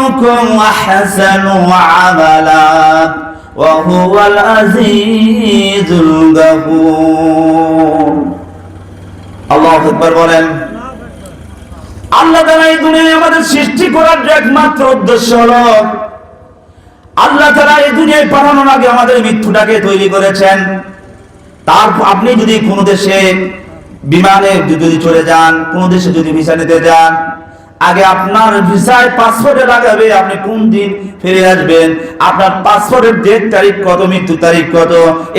আইয়ুকুম আহসানু আমালা ওয়া হুয়াল আজিজুল গাফুর। আল্লাহু আকবার বলেন। আল্লাহ তাআলা এই দুনিয়ায় আমাদের সৃষ্টি করার একমাত্র উদ্দেশ্য হলো, আল্লাহ তাআলা এই দুনিয়ায় পাঠানোর আগে আমাদের মৃত্যুটাকে তৈরি করেছেন। তারপর আপনি যদি কোনো দেশে বিমানে যদি চলে যান, কোনো দেশে যদি ভিসা নিতে যান, আগে আপনার ভিসায় পাসপোর্টে লাগাবে আপনি কোন দিন ফিরে আসবেন, আপনার পাসপোর্টের ডেট তারিখ কত, মৃত্যু তারিখ কত,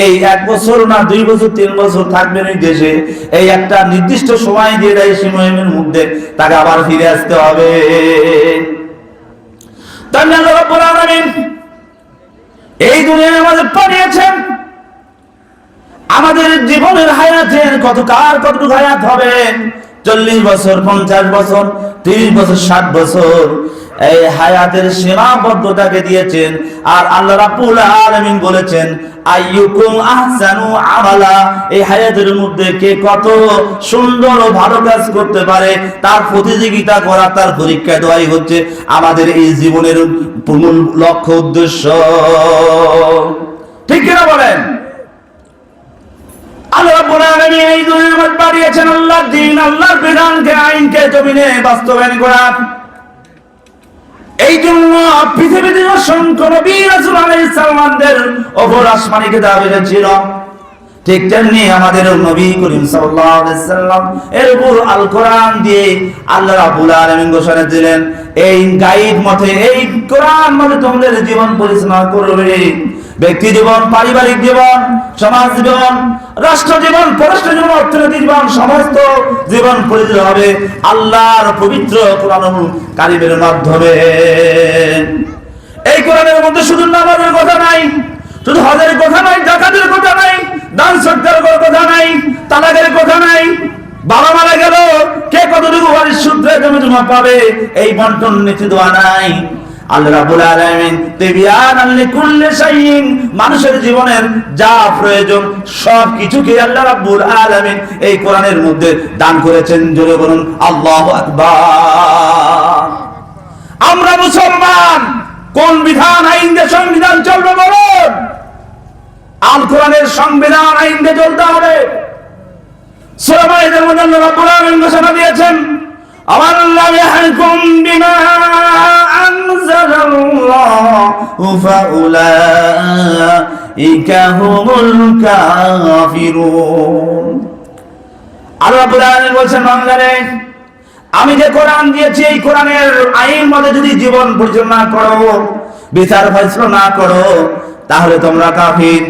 এই 1 বছর না 2 বছর 3 বছর থাকবেন এই দেশে, এই একটা নির্দিষ্ট সময় দিয়ে দেয়, সময়ের মধ্যে তাকে আবার ফিরে আসতে হবে। তাই আল্লাহ রাব্বুল আলামিন এই দুনিয়ায় আমাদের পাঠিয়েছেন। আমাদের জীবনের হায়াতের কতটুকু হায়াত হবে, 40 বছর, 50 বছর, 30 বছর, 60 বছর, এই হায়াতের সীমাবদ্ধতাকে দিয়েছেন। আর আল্লাহ রাব্বুল আলামিন বলেছেন আইয়ুকুম আহসানু আমালা, এই হায়াতের মধ্যে কে কত সুন্দর ও ভালো কাজ করতে পারে তার প্রতিযোগিতা করা, তার পরীক্ষা দেওয়াই হচ্ছে আমাদের এই জীবনের মূল লক্ষ্য, উদ্দেশ্য। ঠিক কিনা বলেন? আল্লাহ রাব্বুল আলামিন এই দুনিয়ার মধ্যে পাঠিয়েছেন আল্লাহর দ্বীন, আল্লাহর বিধানকে, আইনকে জমিনে বাস্তবায়ন করা। এই জন্য পৃথিবীতে অসংখ্য নবী রাসূল আলাইহিস সালামদের ওপর আসমানি কিতাব এসেছিল, ঠিক তেমনি আমাদের নবী করিম সাল্লাল্লাহু আলাইহি সাল্লাম এর উপর আল কোরআন দিয়ে আল্লাহ রাব্বুল আলামিন ঘোষণা দিলেন, এই গাইড মতে, এই কোরআন মতে তোমাদের জীবন পরিচালনা করবে। ব্যক্তি জীবন, পারিবারিক জীবন, সমাজ জীবন, রাষ্ট্র জীবন, পররাষ্ট্র জীবন, অর্থনৈতিক জীবন, সমস্ত জীবন পরিচালিত হবে আল্লাহর পবিত্র কোরআনুল কারীমের মাধ্যমে। এই কোরআনের মধ্যে শুধু নামাজের কথা নাই, শুধু হজের কথা নাই, যাকাতের কথা নাই, দান সদকার কথা নাই, তালাকের কথা নাই, বাবা মারা গেল কে কতটুকু ওয়ারিশ সূত্রে জমি জমা পাবে এই বন্টন নীতি দেওয়া নাই। আল্লাহ রাব্বুল আলামিন তিবিয়ানান লিকুল্লি শাইইন, মানুষের জীবনের যা প্রয়োজন সব কিছুকে আল্লাহ রাব্বুল আলামিন এই কোরআনের মধ্যে দান করেছেন। জোরে বলুন আল্লাহু আকবার। আমরা মুসলমান, কোন বিধান আইন দিয়ে সংবিধান চলবে বলুন? আল কোরআনের সংবিধান আইন দিয়ে চলতে হবে। সূরা মাইদার মধ্যে আল্লাহ রাব্বুল আলামিন ঘোষণা দিয়েছেন, আল্লাহ ইয়াহকুম বিমা আনজালাল্লাহু ফাউলাইকা হুমুল কাফিরুন। আল্লাহ রাব্বুল আলামিন বলেন, বান্দারে আমি যে কোরআন দিয়েছি এই কোরআনের আইন মতে যদি জীবন পরিচালনা করো, বিচার ফয়সালা না করো, তাহলে তোমরা কাফির।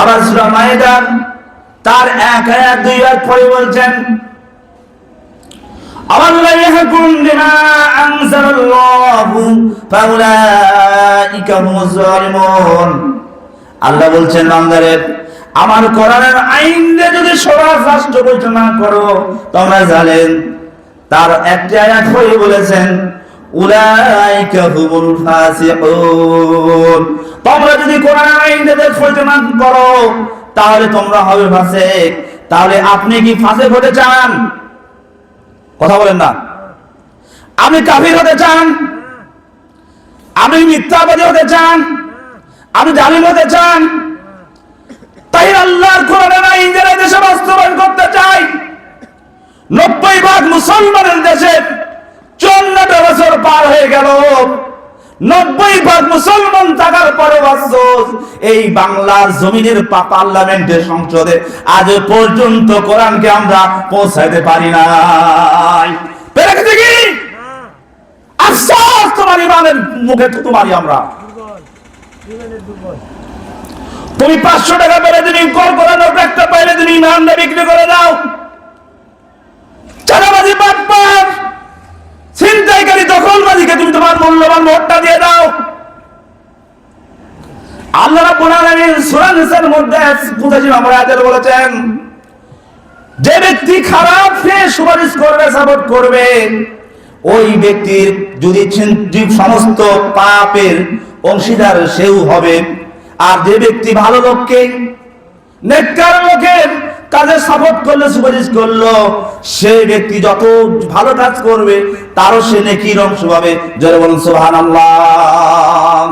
আবার সূরা মাইদা তার 1 আয়াত 2 আয়াত পরে বলছেন, আল্লাহ ইয়াহকুম বিমা আনজালাল্লাহু ফাউলাইকা হুমুজ জালিমুন। আল্লাহ বলছেন, বান্দারে আমার কোরআনের আইন দিয়ে যদি সমাজ রাষ্ট্র পরিচালনা করো তোমরা জালেম। তার একটা আয়াত পরে বলেছেন, উলাইকা হুমুল ফাসিকুন। তোমরা যদি কোরআনের আইন দিয়ে পরিচালনা করো তাহলে তোমরা হবে ফাসিক। তাহলে আপনি কি ফাসিক হতে চান? কথা বলেন না। আপনি কাফির হতে চান? আপনি মিথ্যাবাদী হতে চান? আপনি জালিম হতে চান? তাই আল্লাহর কোরআনের আইন যারা দেশে বাস্তবায়ন করতে চায়, 90% মুসলমানের দেশে 54 বছর পার হয়ে গেল, 90% মুসলমান থাকার পরে আফসোস এই বাংলার জমিনের পার্লামেন্টের সংসদে আজ পর্যন্ত কোরআনকে আমরা পৌঁছাইতে পারি নাই। পেরে গেছে কি? আফসোস তোমার ইমানের মুখে তোমারই আমরা। তুমি 500 টাকা পেলে তুমি কল করানোর একটা পাইলে তুমি ইমানটা বিক্রি করে দাও। চাঁদাবাজি, বাটপার, ছিনতাইকারী, দখলবাজিকে তুমি তোমার মূল্যবান ভোটটা দিয়ে দাও। আল্লাহ রাব্বুল আলামিন সূরা নিসার মধ্যে 85 নম্বর আয়াতে বলেছেন, যে ব্যক্তি খারাপ সে সুপারিশ করবে, সাপোর্ট করবে, ওই ব্যক্তির যদি সমস্ত পাপের অংশীদার সেও হবে। আর যে ব্যক্তি ভালো লোককে, নেককার লোকের কাজে সাপোর্ট করলো, সুপারিশ করলো, সেই ব্যক্তি যত ভালো কাজ করবে তারও সে নেকির অংশ পাবে। জোরে বলুন সুবহানাল্লাহ।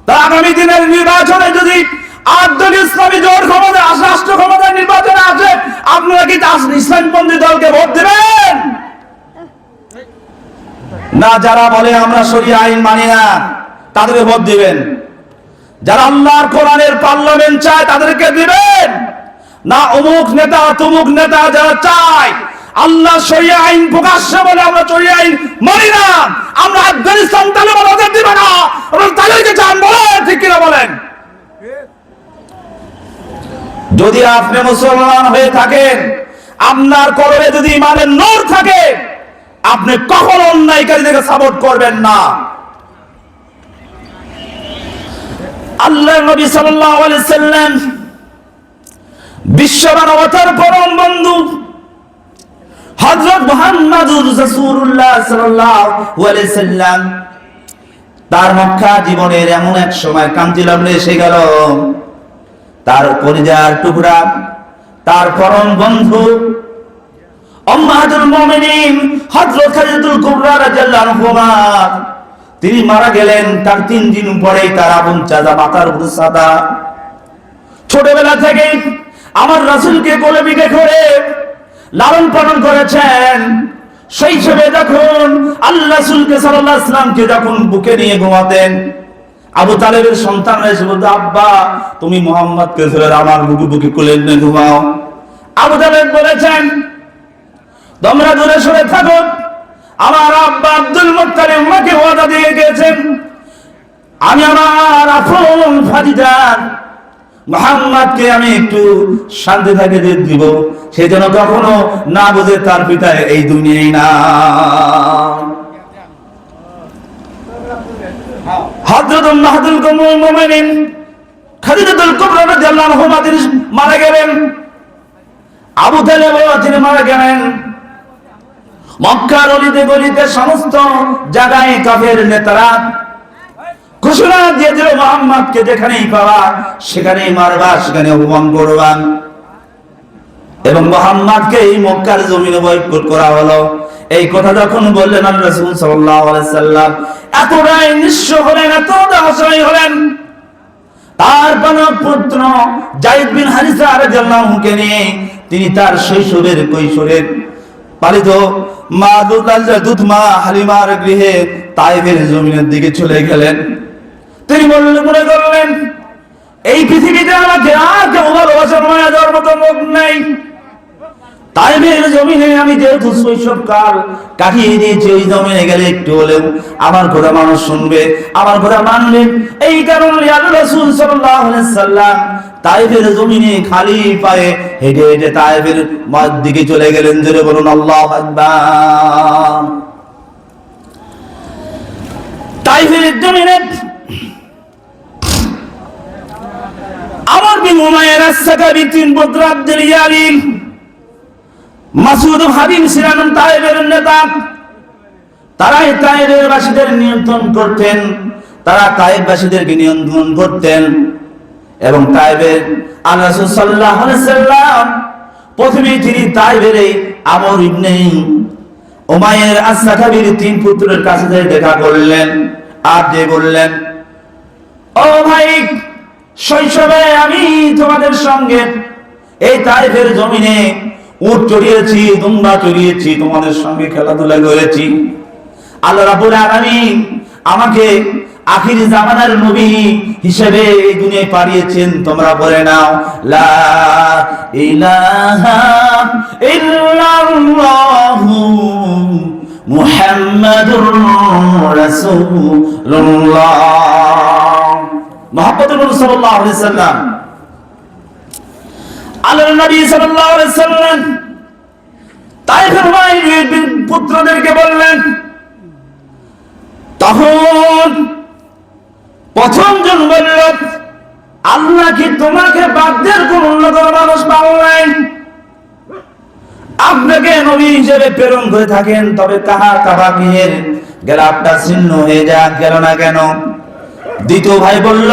তা আগামী দিনের নির্বাচনে যদি আদল ইসলামী জোট ক্ষমতা আসে, রাষ্ট্র ক্ষমতা নির্বাচনে আসে, আপনারা কি ইসলামপন্থী দলকে ভোট দেবেন? না, যারা বলে আমরা শরিয়া আইন মানি না তাদেরকে ভোট দিবেন। যারা আল্লাহর কোরআনের পার্লামেন্ট চায় তাদেরকে দিবেন। না অমুক নেতা তমুক নেতা যারা চায় আল্লাহ শরিয়া আইন প্রকাশ্যে বলে আমরা শরিয়া আইন মানি না, আমরা আফগানিস্তান তালেবান ওদের দিবে না, আমরা তাদেরকে চান, বলেন ঠিক কিনা বলেন? যদি আপনি মুসলমান হয়ে থাকেন, আপনার কলবে যদি ইমানের নূর থাকে, আপনি কখনো অন্যায়কারীদেরকে সাপোর্ট করবেন না। আল্লাহর নবী সাল্লাল্লাহু আলাইহি সাল্লাম বিশ্ব মানবতার পরম বন্ধু হযরত মুহাম্মদুর রাসূলুল্লাহ সাল্লাল্লাহু আলাইহি সাল্লাম তার মক্কা জীবনের এমন এক সময় কান্তি লগ্নে এসে গেল, তার কলিজার টুকরা, তার পরম বন্ধু উম্মাহাতুল মুমিনিন হযরত খাদিজাতুল কুবরা রাদিয়াল্লাহু আনহা তিনি মারা গেলেন। তার 3 দিন পরেই তার আপন চাচা মাথার উপর সাদা। ছোটবেলা থেকে আমার রাসূলকে কোলে পিঠে করে লালন পালন করেছেন। শৈশবে যখন আল্লাহ রাসূলকে সাল্লাল্লাহু আলাইহি ওয়াসাল্লামকে যখন বুকে নিয়ে ঘুমাতেন, আবু তালেবের সন্তানরা এসে বলতো, আব্বা তুমি মুহাম্মদকে ধরে আমার বুকে কোলে নিয়ে ঘুমাও। আবু তালেব বলেছেন, তোমরা দূরে সরে থাকো, আমার আব্বা আব্দুল মুত্তালিব আমাকে ওয়াদা দিয়ে গেছেন, আমি আমার আপন ভাতিজার মুহাম্মদকে আমি একটু শান্তি থেকে দিব, সে যেন কখনো না বুঝে তার পিতা এই দুনিয়ায় না। হযরত উম্মাহাতুল মুমিনিন খাদিজাতুল কুবরা রাদিয়াল্লাহু আনহা তিনি মারা গেলেন। আবু তালেব তিনি মারা গেলেন। মক্কার অলিতে গলিতে সমস্ত জায়গায় কাফের নেতারা ঘোষণা দিয়ে দিল, মুহাম্মদকে যেখানেই পাওয়া সেখানেই মারবা, সেখানে অপমান করবা। এবং মুহাম্মদকে এই মক্কার জমিনে বয়কট করা হলো। এই কথা যখন বললেন আল্লাহ রাসূল সাল্লাল্লাহু আলাইহি সাল্লাম এতটাই নিঃস্ব হলেন, এতটা অসহায় হলেন। তার পুত্র যায়েদ বিন হারিসা রাদিয়াল্লাহু আনহুকে নিয়ে তিনি তার শৈশবের কৈশোরের পালিত মা দুধমা হালিমার গৃহে তায়েফের জমিনের দিকে চলে গেলেন। তিনি মনে করলেন এই পৃথিবীতে আমাকে আর কেউ ভালোবাসার মায়া দেওয়ার মতো লোক নেই। তায়েফের জমিনে আমি যেহেতু শৈশবকাল কাটিয়ে দিয়েছি, ওই জমিনে গেলে একটু হলেও আমার কথা মানুষ শুনবে, আমার কথা মানবে। এই কারণে আল্লাহ রাসূল সাল্লাল্লাহু আলাইহি সাল্লাম তায়েফের জমিনে খালি পায়ে হেঁটে হেঁটে তায়েফের দিকে চলে গেলেন। জোরে বলুন আল্লাহু আকবার। তায়েফের জমিনে আমর বিন উমাইর আস-সাকাফি তিন পুত্র আব্দুল ইয়ালিম মাসউদ হাবিব ছিলেন তায়েফের নেতা। তারাই তায়েফের বাসীদের নিয়ন্ত্রণ করতেন, তারা তায়েফবাসীদেরকে নিয়ন্ত্রণ করতেন। এবং তায়েফের আল্লাহ রাসূল সাল্লাল্লাহু আলাইহি সাল্লাম প্রথমে তিনি তায়েফের আমর ইবনে উমাইর আস-সাকাফির তিন পুত্রের কাছে যেয়ে দেখা করলেন আর যে বললেন, ও ভাই, শৈশবে আমি তোমাদের সঙ্গে এই তায়েফের জমিনে উট চড়িয়েছি, দুম্বা চড়িয়েছি, তোমাদের সঙ্গে খেলাধুলা করেছি। আল্লাহ রাব্বুল আলামিন আমাকে আখির জামানার নবী হিসেবে এই দুনিয়ায় পাঠিয়েছেন। তোমরা বলে নাও লা ইলাহা ইল্লাল্লাহু মুহাম্মাদুর রাসূলুল্লাহ। মুহাম্মদুর রাসূলুল্লাহ সাল্লাল্লাহু আলাইহি সাল্লাম আল্লাহর নবী সাল্লাল্লাহু আলাইহি সাল্লাম তায়েফের পুত্রদেরকে বললেন। তখন প্রথম জন বলল, আল্লাহ কি তোমাকে বাদদের কোন অন্য কোন মানুষ পাওয়াই? আপনাকে নবী হিসেবে প্রেরণ করে থাকেন, তবে কাহার কাবাগের গেলাপটা ছিন্ন হয়ে যাক, গেল না কেন? দ্বিতীয় ভাই বলল,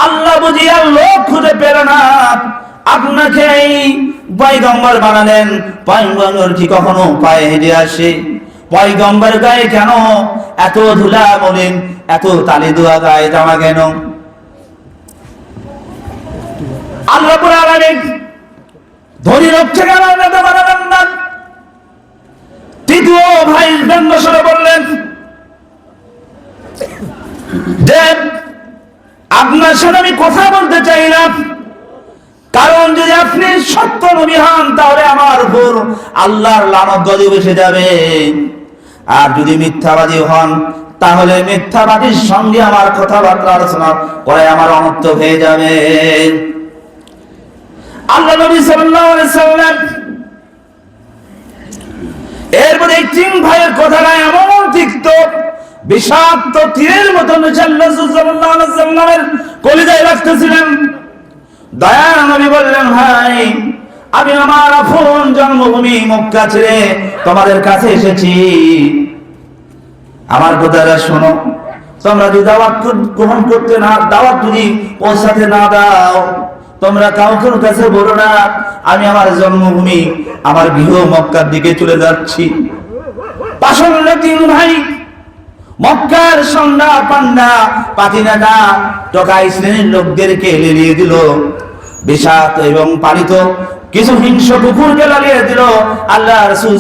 আল্লাহ বুঝি আর লোক খুঁজে পেল না, আপনাকে এই পয়গম্বর বানালেন। পয়গম্বর কি কখনো পায়ে হেঁটে আসে? পয়গম্বর গায়ে কেন এত ধুলা মলিন, এত তালি দোয়া গায়ে জামা কেন? আল্লাহ রাব্বুল আলামিন ধনী রক্ষে কেন নেতা বানাবেন না? তৃতীয় ভাই ব্যঙ্গস্বরে বললেন যে আপনার সাথে আমি কথা বলতে চাই না, কারণ যদি আপনি সত্য নবী হন তাহলে আমার উপর আল্লাহর লানত গজব এসে যাবে, আর যদি মিথ্যাবাদী হন তাহলে মিথ্যাবাদীর সঙ্গে আমার কথাবার্তা আলোচনা করে আমার অনর্থ হয়ে যাবে। আল্লাহ নবী সাল্লাল্লাহু আলাইহি সাল্লাম এরপরে এই তিন ভাইয়ের কথাটা এমন তিক্ত বিষাক্ত তীরের মতো সাল্লাল্লাহু আলাইহি সাল্লামের কলিজায় লাগতেছিলেন। দয়ার নবী বললেন, ভাই আমি আমার আপন জন্মভূমি মক্কা ছেড়ে তোমাদের কাছে এসেছি, আমার কথাটা শোনো। তোমরা যদি দাওয়াত গ্রহণ করতে না, দাওয়াত যদি পৌঁছাতে না দাও, তোমরা কাউকে কাছে বলো না আমি আমার জন্মভূমি আমার গৃহ মক্কার দিকে চলে যাচ্ছি। পাশাপাশি তিন ভাই মক্কার সন্ধ্যা পান্ডা পাতিনাদা টোকাই শ্রেণীর লোকদেরকে লেলিয়ে দিল, বিষাক্ত এবং পালিত কিছু হিংস্র কুকুরকে লাগিয়ে দিল। আল্লাহ রাসূল